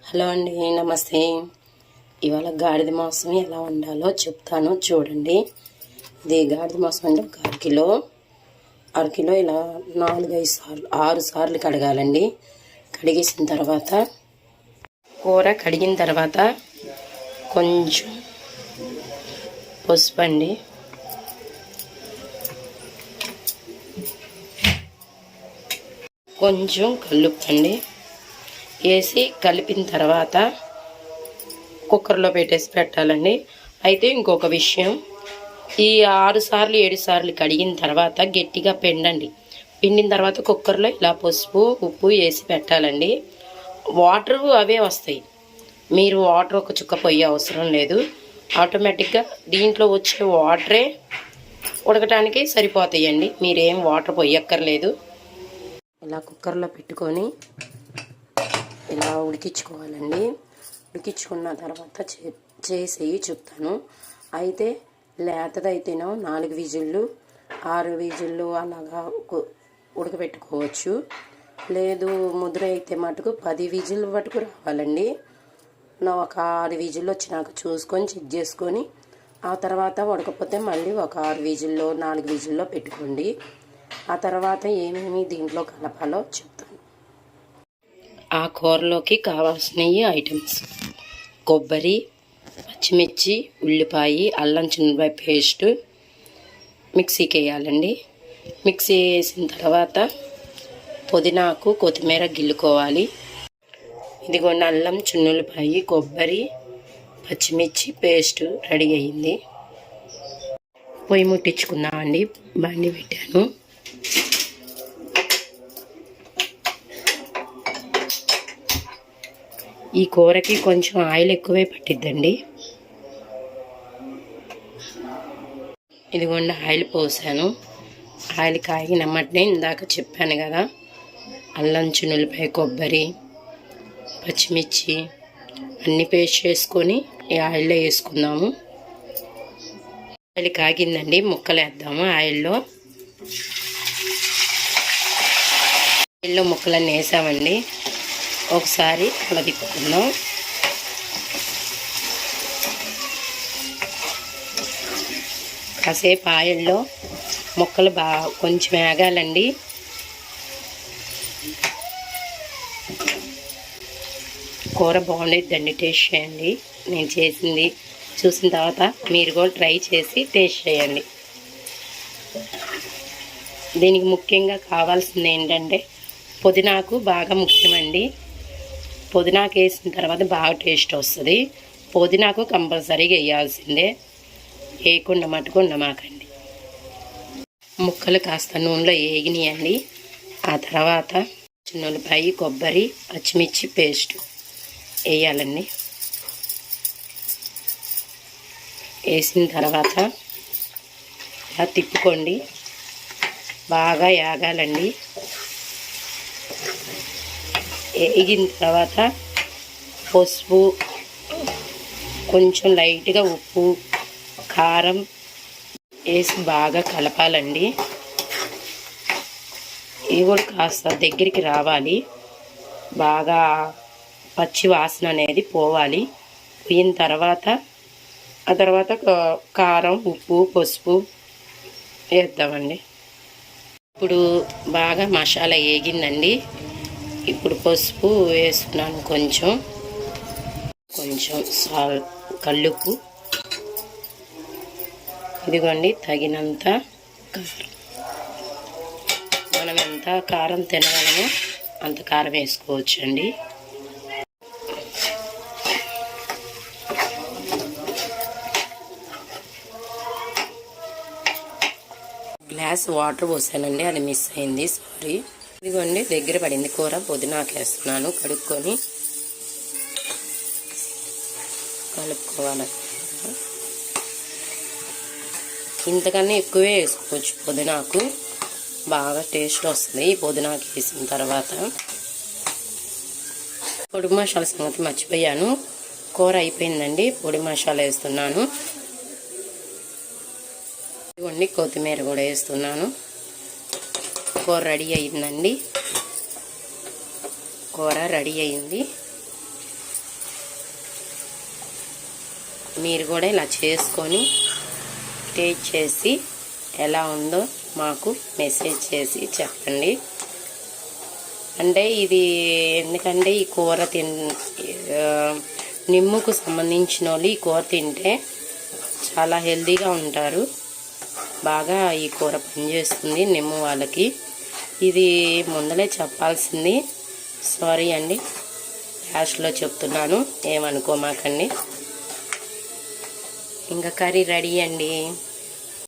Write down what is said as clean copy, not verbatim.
Hello అండి, నమస్తే. ఇవాళ గాడిద మాంసం ఎలా వండాలో చెప్తాను చూడండి. ఇది గాడిద మాంసం అంటే ఒక అరకిలో ఇలా 6 సార్లు కడగాలండి. కడిగేసిన తర్వాత కూర కడిగిన తర్వాత కొంచెం పసుపు అండి, కొంచెం కల్లుప్పు అండి వేసి కలిపిన తర్వాత కుక్కర్లో పెట్టాలండి. అయితే ఇంకొక విషయం, ఈ 6 సార్లు 7 సార్లు కడిగిన తర్వాత గట్టిగా పిండిన తర్వాత కుక్కర్లో ఇలా పసుపు ఉప్పు వేసి పెట్టాలండి. వాటర్ అవే వస్తాయి, మీరు వాటర్ ఒక చుక్క పొయ్యే అవసరం లేదు. ఆటోమేటిక్గా దీంట్లో వచ్చే వాటరే ఉడకటానికి సరిపోతాయండి, మీరేం వాటర్ పొయ్యక్కర్లేదు. ఇలా కుక్కర్లో పెట్టుకొని ఇలా ఉడికించుకోవాలండి. ఉడికించుకున్న తర్వాత చేసి చెప్తాను. అయితే లేతదైతేనో 4 విజిల్లు 6 విజిల్లు అలాగా ఉడకబెట్టుకోవచ్చు. లేదు ముద్ర అయితే మటుకు 10 విజిల్ మటుకు రావాలండి. ఒక 6 విజిల్లు వచ్చినాక చూసుకొని చెక్ చేసుకొని ఆ తర్వాత ఉడకపోతే మళ్ళీ ఒక 6 విజిల్లో 4 విజిల్లో పెట్టుకోండి. ఆ తర్వాత ఏమేమి దీంట్లో కలపాలో చెప్తాను. ఆ కూరలోకి కావాల్సినవి ఐటమ్స్: కొబ్బరి, పచ్చిమిర్చి, ఉల్లిపాయ, అల్లం చిన్నపాయ పేస్ట్ మిక్సీకి వేయాలండి. మిక్సీ వేసిన తర్వాత పుదీనాకు కొత్తిమీర గిల్లుకోవాలి. ఇదిగోండి, అల్లం చిన్నులపాయ, కొబ్బరి, పచ్చిమిర్చి పేస్ట్ రెడీ అయ్యింది. పొయ్యి ముట్టించుకుందామండి. బండి పెట్టాను. ఈ కూరకి కొంచెం ఆయిల్ ఎక్కువే పట్టిద్దండి. ఇదిగోండి, ఆయిల్ పోసాను. ఆయిల్ కాగినమ్మటనే ఇందాక చెప్పాను కదా, అల్లం చిన్నులపాయ, కొబ్బరి, పచ్చిమిర్చి అన్నీ పేస్ట్ చేసుకొని ఈ ఆయిల్లో వేసుకుందాము. ఆయిల్ కాగిందండి, ముక్కలు వేద్దాము. ఆయిల్లో ముక్కలన్నీ వేసామండి. ఒకసారి అలా తిప్పుకుందాం. కాసేపు ఆయిల్లో ముక్కలు కొంచెం వేగాలండి. కూర బాగుండిద్దండి, టేస్ట్ చేయండి. నేను చేసింది చూసిన తర్వాత మీరు కూడా ట్రై చేసి టేస్ట్ చేయండి. దీనికి ముఖ్యంగా కావాల్సింది ఏంటంటే పుదీనాకు బాగా ముఖ్యమండి. పుదీనాకు వేసిన తర్వాత బాగా టేస్ట్ వస్తుంది. పుదీనాకు కంపల్సరీగా వేయాల్సిందే, వేయకుండా మటుకు ఉండమాకండి. ముక్కలు కాస్త నూనెలో వేగినాయండి. ఆ తర్వాత చిన్నులపాయ, కొబ్బరి, పచ్చిమిర్చి పేస్ట్ వేయాలండి. వేసిన తర్వాత ఇలా తిప్పుకోండి, బాగా వేగాలండి. వేగిన తర్వాత పసుపు, కొంచెం లైట్గా ఉప్పు, కారం వేసి బాగా కలపాలండి. ఇవి కూడా కాస్త దగ్గరికి రావాలి, బాగా పచ్చి వాసన అనేది పోవాలి. పోయిన తర్వాత ఆ తర్వాత కారం, ఉప్పు, పసుపు వేద్దామండి. ఇప్పుడు బాగా మసాలా వేగిందండి. ఇప్పుడు పసుపు వేసుకున్నాను, కొంచెం కల్లుప్పు, ఇదిగోండి తగినంత కారం. మనం ఎంత కారం తినగలమో అంత కారం వేసుకోవచ్చండి. గ్లాస్ వాటర్ పోసానండి, అది మిస్ అయింది, సారీ. ఇదిగోండి దగ్గర పడింది కూర. పుదీనాకు వేస్తున్నాను, కడుక్కొని కలుపుకోవాలి. ఇంతకన్నా ఎక్కువే వేసుకోవచ్చు, పుదీనాకు బాగా టేస్ట్ వస్తుంది. ఈ పుదీనాకు వేసిన తర్వాత పొడి మసాలా సంగతి మర్చిపోయాను. కూర అయిపోయిందండి, పొడి మసాలా వేస్తున్నాను. ఇదిగోండి కొత్తిమీర కూడా వేస్తున్నాను. కూర రెడీ అయిందండి. కూర రెడీ అయింది. మీరు కూడా ఇలా చేసుకొని టేస్ట్ చేసి ఎలా ఉందో మాకు మెసేజ్ చేసి చెప్పండి. అంటే ఇది ఎందుకంటే ఈ కూర నిమ్ముకు సంబంధించిన వాళ్ళు ఈ కూర తింటే చాలా హెల్తీగా ఉంటారు. బాగా ఈ కూర పనిచేస్తుంది నిమ్ము వాళ్ళకి. ఇది ముందలే చెప్పాల్సింది, సారీ అండి, లాస్ట్లో చెప్తున్నాను, ఏమనుకోమాకండి. ఇంకా కర్రీ రెడీ అండి.